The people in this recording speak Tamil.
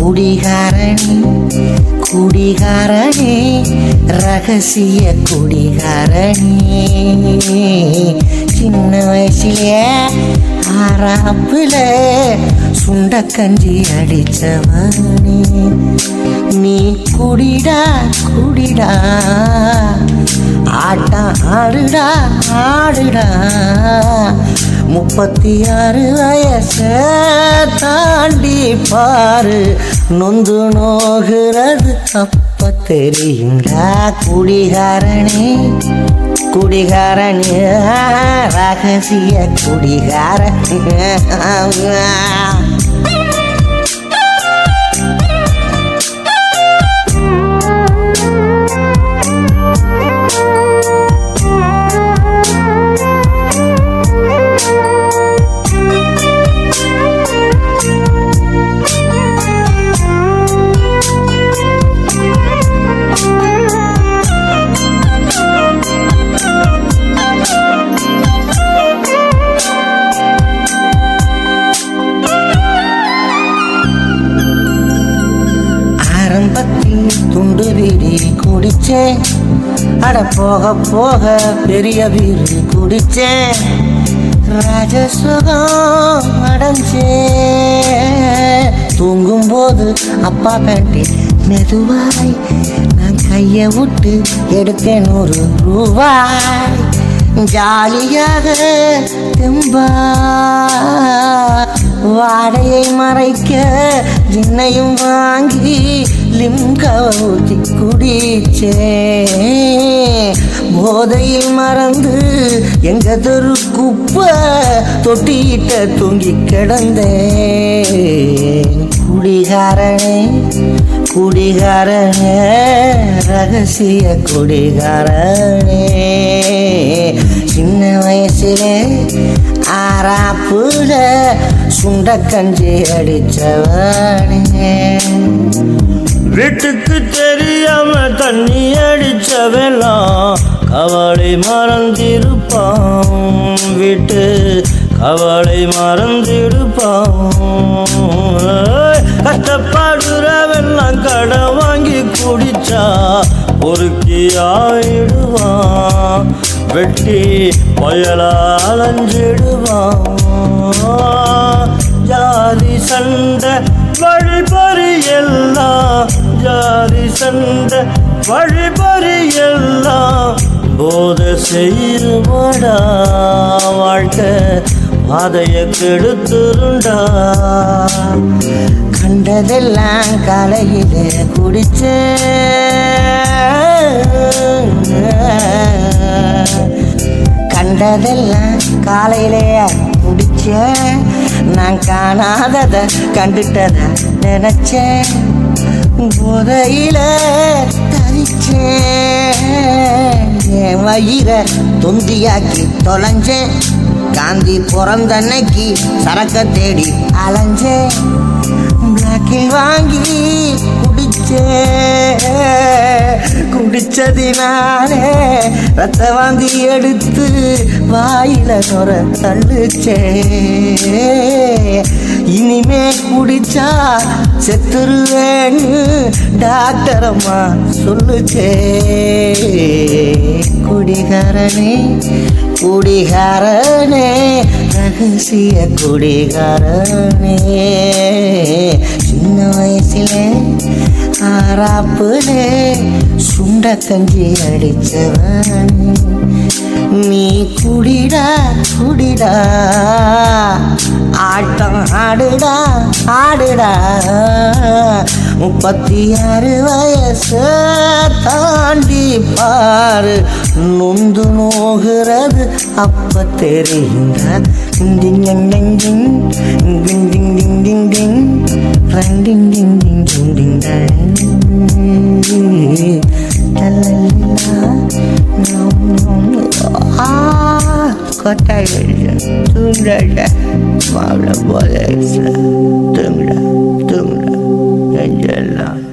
குடிகாரணி குடிகாரணி ரகசிய குடிகாரணி சின்ன வயசுலயே ஆறாப்புல சுண்டக்கஞ்சி அடிச்சவனே நீ குடிடா குடிடா ஆட்டம் ஆடுடா ஆடுடா 36 வயசை தாண்டி பாரு நொந்து நோகிறது அப்ப தெரியுங்களா குடிகாரணி குடிகாரணி ரகசிய குடிகாரணி துண்டு வீடி குடிச்சேன் அட போக போக பெரிய வீடு குடிச்சேன் ராஜசுகம் அடைஞ்சேன் தூங்கும் போது அப்பா பேண்டி மெதுவாய் நான் கையை விட்டு எடுத்தேன் 100 ரூபாய் ஜாலியாக தெம்பா வாடையை மறைக்க ஜின்னையும் வாங்கி லிம்கவுத்தி குடிச்சே போதையில் மறந்து எங்க தெரு குப்பை தொட்டியிட்ட தூங்கி கிடந்தேன் குடிகாரனே குடிகாரனே ரகசிய குடிகாரனே சின்ன வயசிலே ஆறாப்புல சுண்டக்கஞ்சி அடிச்சவனே வீட்டுக்கு தெரியாம தண்ணி அடிச்சவெல்லாம் கவலை மறந்திருப்பான் வீட்டு கவலை மறந்திருப்பான் கஷ்டப்படுறவெல்லாம் கடன் வாங்கி குடிச்சா பொறுக்கி ஆயிடுவான் வெட்டி புயலா அலைஞ்சிடுவான் ஜாதி சண்டை வழிபறி எல்லாம் ஜாதி சண்டை வழிபறி எல்லாம் போதை செய்யுமடா வாழ்க்கை பாதைய கெடுத்துருண்டா கண்டதெல்லாம் காலையில குடிச்ச கண்டதெல்லாம் காலையிலே குடிச்ச நான் காணாதத கண்டுட்டத நினைச்சேன் போதையில தரிச்சேன் என் வயிற தொந்தியாக்கி தொலைஞ்சேன் காந்தி பிறந்த அன்னைக்கு சரக்க தேடி அலைஞ்சேன் பிளாக்கில் வாங்கி குடிச்சதினாலே ரத்த வாந்தி எடுத்து வாயில நுர தள்ளுச்சே இனிமே குடிச்சா செத்துருவேன்னு டாக்டர் அம்மா சொல்லுச்சே குடிகாரனே குடிகாரனே ரகசிய குடிகாரனே சின்ன வயசிலே ஆறாப்புலே சுண்டக்கஞ்சி அடிச்சவன் நீ குடிடா குடிடா ஆட்டம் ஆடுடா ஆடுடா 36 வயசு தாண்டி பாரு நொந்து நோகிறது அப்ப தெரியுங்க டிங் டிங் டிங் டிங் டிங் டிங் டிங் டிங் டிங் டிங் டிங் டிங் டிங் டிங் கொட்டாய் தூங்குற மாவுல போல தூங்குற தூங்குற நெஞ்செல்லாம்